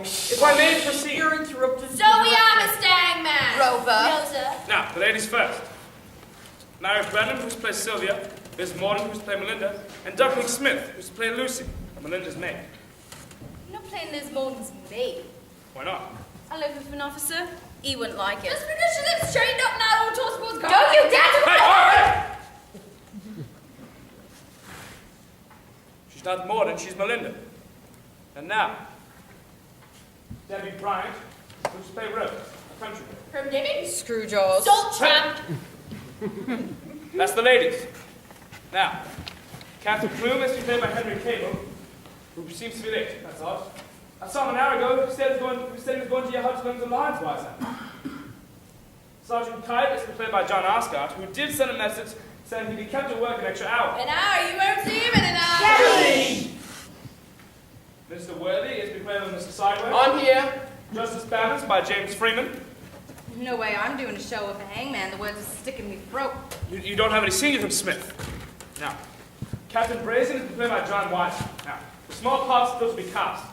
If I may proceed. You're interrupted. So we are Mr. Hangman. Rover. Now, the ladies first. Mary Brennan, who's played Sylvia, Miss Morton, who's played Melinda, and Duckling Smith, who's played Lucy, Melinda's maid. You're not playing Liz Morton's maid. Why not? I live with an officer. He wouldn't like it. Just because she lives straight up now, all towards God. Don't you dare to Hey, all right! She's not Morton, she's Melinda. And now, Debbie Bryant, who's played Rose, a country girl. From Debbie? Screwjaws. Salt tramp. That's the ladies. Now, Captain Plume is to be played by Henry Cable, who seems to be late. That's odd. I saw him an hour ago who said he was going to your husband's alliance wise. Sergeant Kite is to be played by John Ascot, who did send a message saying he'd be kept at work an extra hour. An hour, you won't see him in an hour. Mr. Worthy is to be played by Mr. Sideway. I'm here. Justice Balance by James Freeman. No way I'm doing a show with a hangman. The words are sticking me throat. You don't have any senior from Smith. Now, Captain Brazen is to be played by John White. Now, the small parts still to be cast.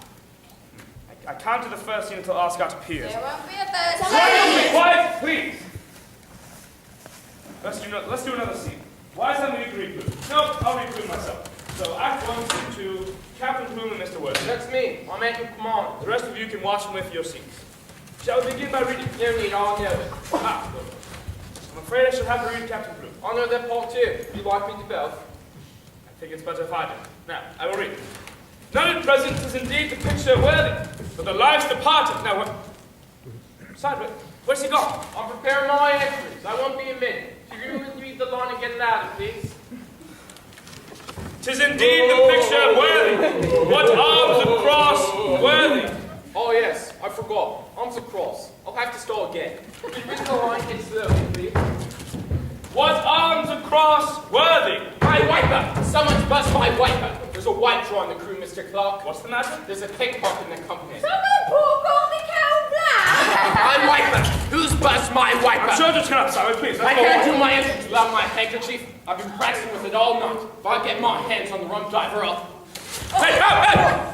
I count to the first scene until Ascot appears. There won't be a third Be scene. quiet, please! Let's do another scene. Why is that you read Plume? No, I'll read Plume myself. So, Act 1, Scene 2, Captain Plume and Mr. Worthy. That's me. I'm at your command. The rest of you can watch and with your scenes. Shall we begin by reading? No need, I'll know it. Ah, good. I'm afraid I shall have to read Captain Plume. I'll know that part too. You like me to both? I think it's better if I do. Now, I will read. None at present is indeed the picture worthy, but the lives departed. Now, what? Sideway, where's he gone? I'm preparing my entries. I won't be a minute. If you can read the line and get it out, please. 'Tis indeed the picture worthy. What arms across worthy. Oh yes, I forgot. Arms across. I'll have to start again. Can you read the line get slowly, please? What arms across worthy. My wiper! Someone's bust my wiper! There's a white draw on the crew, Mr. Clark. What's the matter? There's a pickpocket in the company. Someone poor golden cow black. My wiper! Who's bust my wiper? I'm sure to turn up, Sideway, please. I can't do my entrance without my handkerchief. I've been practicing with it all night. If I get my hands on the rum diver, I'll... Hey, hey!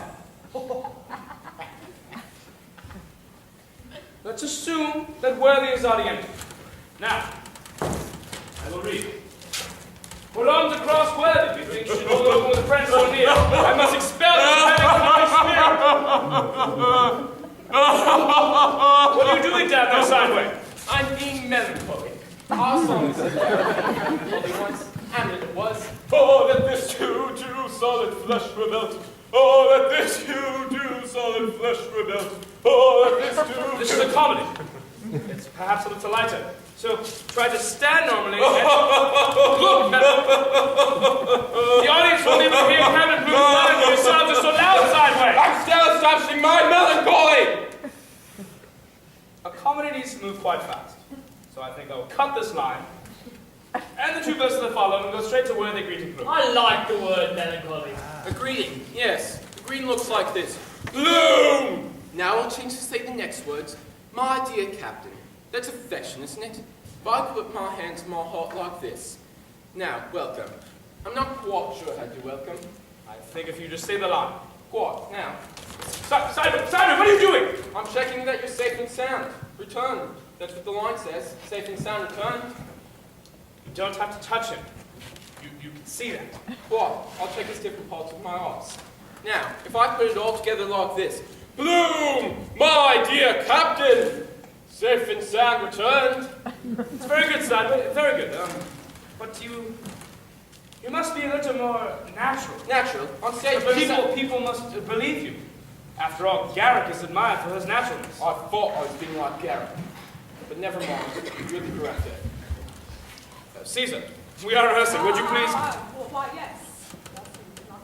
Let's assume that worthy is already empty. Now, I will read. Put arms across worthy, methinks should no longer with friends so near. I must expel this panic from my spirit. What are you doing down there, Sideway? I'm being melancholy. Our song is melancholy once, Hamlet it was. Oh, that this huge solid flesh were melted. Oh, that this huge solid flesh were melted. Oh, that this huge... This is a comedy. It's perhaps a little lighter. So try to stand normally and... Look! The audience won't even hear Captain Plume's line. Your sounds are so loud, Sideway. I'm still establishing my melancholy! A comedy needs to move quite fast. So I think I will cut this line and the two verses that follow and go straight to Worthy Greeting Plume. I like the word melancholy. A greeting, yes. The greeting looks like this. Bloom! Now I'll change to say the next words. My dear Captain. That's affection, isn't it? If I put my hands on my heart like this. Now, welcome. I'm not quite sure how to welcome. I think if you just say the line. What? Now? Simon, what are you doing? I'm checking that you're safe and sound. Returned. That's what the line says. Safe and sound returned. You don't have to touch him. You can see that. What? I'll check his different parts of my arse. Now, if I put it all together like this. Bloom, my dear Captain! Safe and sound returned. It's very good, Sideway. Very good. But you must be a little more natural. Natural. On stage, but People must believe you. After all, Garrick is admired for his naturalness. I thought I was being like Garrick. But never mind. You're the director. Caesar, we are rehearsing. Would you please? Why, yes.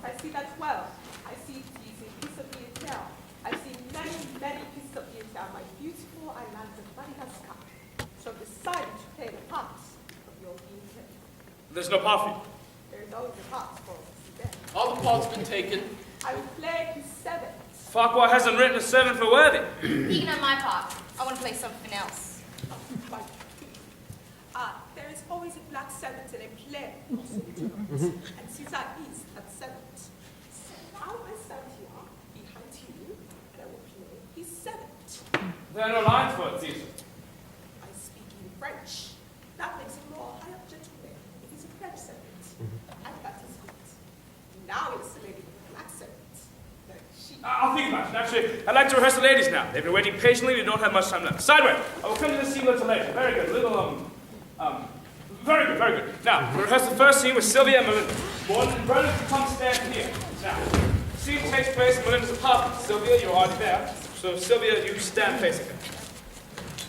I see that well. I see it is a piece of theatre. I see many pieces of theatre. My beautiful Islands of Madagascar. So decide to play the part of your theatre. There's no part for you. There is always a part for them. All the parts been taken. I will play his seventh. Farquhar hasn't written a sermon for Worthy. You can have my part. I want to play something else. There is always a black seventh in a play. And Caesar is that seventh. So now I stand here behind you, and I will play his There are no lines for it, Caesar. I speak in French. That makes him more high up gentleman. If he's a French servant. And that is good. Now it's the lady with the black servant. That she... I'll think about it. Actually, I'd like to rehearse the ladies now. They've been waiting patiently. They don't have much time left. Sideway, I will come to the scene a little later. Very good. Very good, very good. Now, we'll rehearse the first scene with Sylvia and Melinda. Gordon and Brennan can come stand here. Now, the scene takes place in Melinda's apartment. Sylvia, you're already there. So, Sylvia, you stand facing her.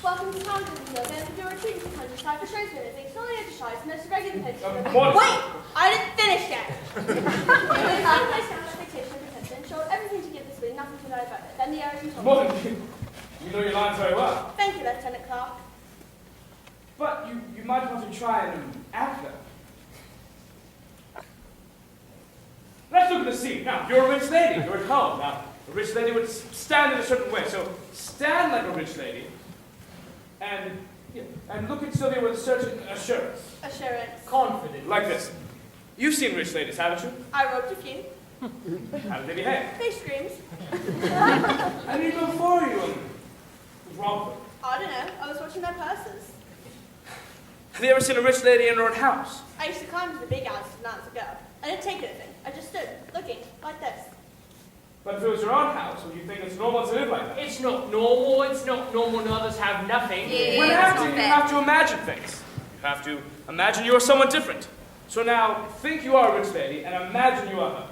Welcome to town, Cynthia. Then if you're retreating to countryside for shows visits, it's not exercise, and it's a regular pitch. Gordon. Wait! I didn't finish yet! The time placed down expectation of attention showed everything to give this win, nothing to know about it. Then the errors you told me. Gordon, you know your lines very well. Thank you, Lieutenant Clark. But you might want to try and act them. Let's look at the scene. Now, you're a rich lady. You're at home. Now, a rich lady would stand in a certain way. So, stand like a rich lady and look at Sylvia with a certain assurance. Assurance. Confident. Like this. You've seen rich ladies, haven't you? I roped a few. How did they behave? They screamed. And you go for you and rob them. I don't know. I was watching their purses. Have you ever seen a rich lady in her own house? I used to climb to the big houses when I was a girl. I didn't take anything. I just stood, looking, like this. But if it was your own house, would you think it's normal to live like that? It's not normal. It's not normal when others have nothing. Yeah. When it's acting, not you fair. have to imagine things. You have to imagine you are someone different. So now, think you are a rich lady and imagine you are her.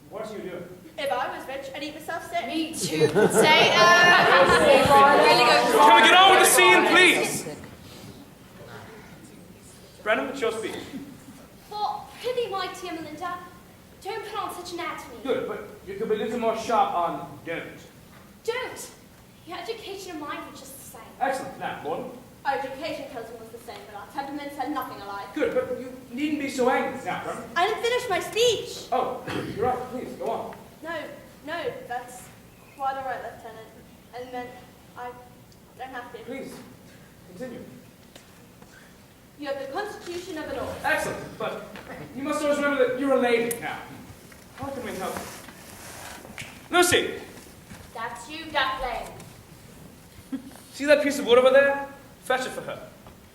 What are you doing? If I was rich, I'd eat myself sick. Me too. Say, really go. Can we get on with the scene, please? Brennan, it's your speech. For pity, my dear Melinda, don't put on such an act to me. Good, but you could be a little more sharp on don't. Don't. Your education and mine were just the same. Excellent. Now, Gordon. Our education cousin was the same, but our temperaments had nothing alike. Good, but you needn't be so angry. Now, Brennan. I didn't finish my speech. Oh, you're right. Please, go on. No, that's quite all right, Lieutenant. And then I don't have to. Please, continue. You have the constitution of it all. Excellent, but you must always remember that you're a lady now. How can we help you? Lucy, That's you, Duckling. see that piece of wood over there? Fetch it for her.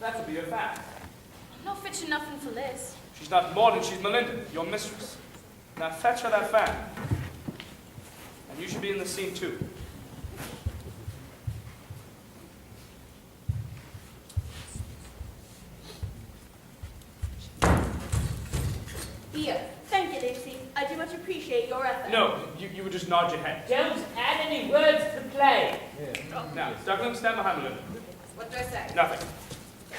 That will be your fan. I'm not fetching nothing for Liz. She's not Maudlin, she's Melinda, your mistress. Now fetch her that fan. And you should be in the scene too. Here. Thank you, Lucy. I do much appreciate your effort. No, you would just nod your head. Don't add any words to the play. Now, Duckling, stand behind Melinda. What do I say? Nothing.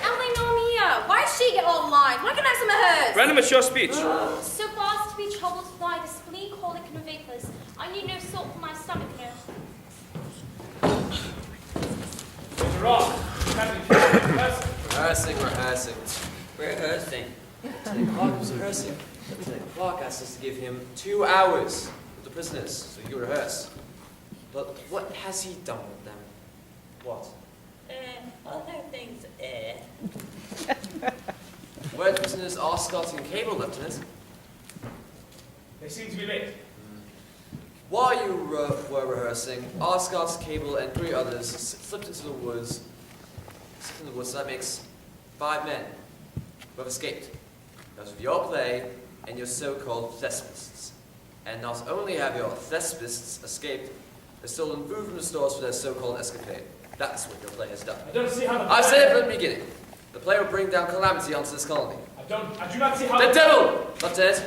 Ellie Nomia, why does she get all the lines? Why can't I have some of hers? Brennan, it's your speech. So fast to be troubled by the spleen, colic, and vapors. I need no salt for my stomach now. You're wrong. Rehearsing. Lieutenant Clark was rehearsing. Lieutenant Clark asked us to give him 2 hours with the prisoners, so he could rehearse. But what has he done with them? What? Other things, Where are the prisoners Arscott and Cable, Lieutenant? They seem to be late. While you were rehearsing, Arscott, Cable, and 3 others slipped into the woods. So that makes 5 men who have escaped. Because of your play and your so-called thespists. And not only have your thespists escaped, they've stolen food from the stores for their so-called escapade. That's what your play has done. I don't see how the I've said it from the beginning. The play will bring down calamity onto this colony. I do not see how The devil, Lieutenant,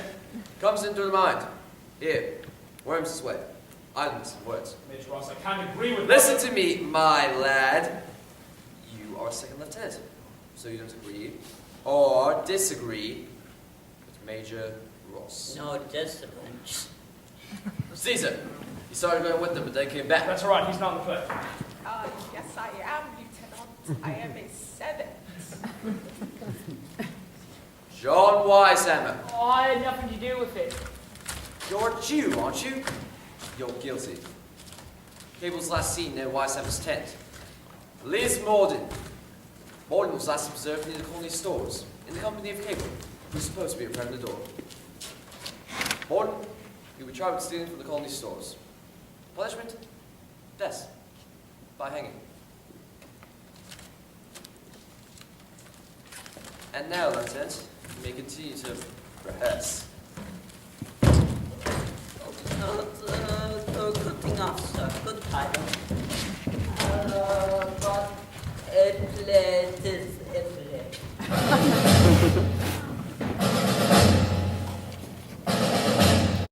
comes into the mind. Here, worms this way. Islands and words. Major Ross, I can't agree with Listen to me, my lad. You are a second lieutenant, so you don't agree or disagree with Major Ross. no discipline. Caesar, you started going with them, but they came back. That's all right, he's not in the play. Yes, I am, Lieutenant. I am a servant. John Weishammer, Oh, I had nothing to do with it. you're a Jew, aren't you? You're guilty. Cable's last seen near Weishammer's tent. Liz Morden. Morden was last observed near the colony stores, in the company of Cable, who's supposed to be a friend of the door. Morden, You'll be tried with stealing from the colony stores. Punishment? Death. By hanging. And now, Lieutenant, you may continue to rehearse. Good enough, sir. Good title. But it is